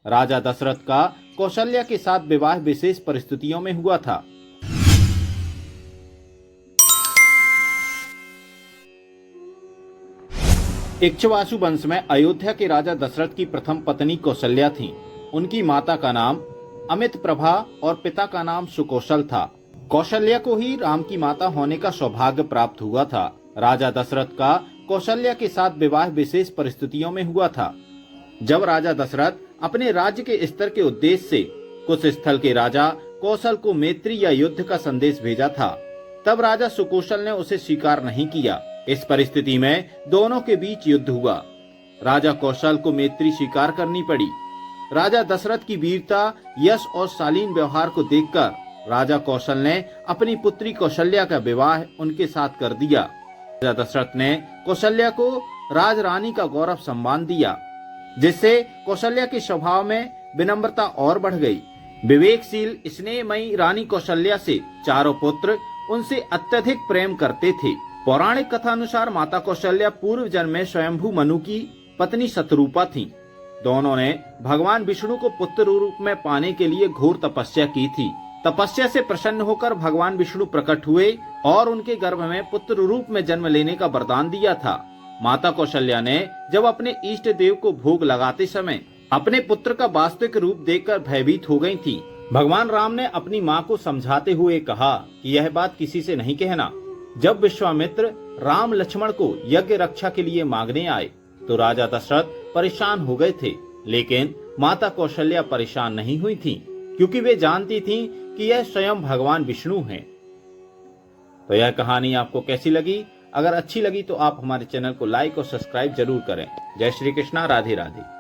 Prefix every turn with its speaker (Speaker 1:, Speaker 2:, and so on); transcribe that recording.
Speaker 1: राजा दशरथ का कौशल्या के साथ विवाह विशेष परिस्थितियों में हुआ था। इक्ष्वाकु वंश में अयोध्या के राजा दशरथ की प्रथम पत्नी कौशल्या थी। उनकी माता का नाम अमित प्रभा और पिता का नाम सुकौशल था। कौशल्या को ही राम की माता होने का सौभाग्य प्राप्त हुआ था। राजा दशरथ का कौशल्या के साथ विवाह विशेष परिस्थितियों में हुआ था। जब राजा दशरथ अपने राज्य के स्तर के उद्देश्य से कुछ स्थल के राजा कौशल को मैत्री या युद्ध का संदेश भेजा था, तब राजा सुकौशल ने उसे स्वीकार नहीं किया। इस परिस्थिति में दोनों के बीच युद्ध हुआ। राजा कौशल को मैत्री स्वीकार करनी पड़ी। राजा दशरथ की वीरता, यश और शालीन व्यवहार को देखकर राजा कौशल ने अपनी पुत्री कौशल्या का विवाह उनके साथ कर दिया। राजा दशरथ ने कौशल्या को राजरानी का गौरव सम्मान दिया, जिससे कौशल्या के स्वभाव में विनम्रता और बढ़ गई। विवेकशील स्नेहमयी रानी कौशल्या से चारों पुत्र उनसे अत्यधिक प्रेम करते थे। पौराणिक कथा अनुसार माता कौशल्या पूर्व जन्म में स्वयंभू मनु की पत्नी शतरूपा थीं। दोनों ने भगवान विष्णु को पुत्र रूप में पाने के लिए घोर तपस्या की थी। तपस्या से प्रसन्न होकर भगवान विष्णु प्रकट हुए और उनके गर्भ में पुत्र रूप में जन्म लेने का वरदान दिया था। माता कौशल्या ने जब अपने इष्ट देव को भोग लगाते समय अपने पुत्र का वास्तविक रूप देखकर भयभीत हो गई थी। भगवान राम ने अपनी मां को समझाते हुए कहा कि यह बात किसी से नहीं कहना। जब विश्वामित्र राम लक्ष्मण को यज्ञ रक्षा के लिए मांगने आए तो राजा दशरथ परेशान हो गए थे, लेकिन माता कौशल्या परेशान नहीं हुई थी, क्योंकि वे जानती थीं कि यह स्वयं भगवान विष्णु हैं। तो यह कहानी आपको कैसी लगी? अगर अच्छी लगी तो आप हमारे चैनल को लाइक और सब्सक्राइब जरूर करें। जय श्री कृष्णा, राधे राधे।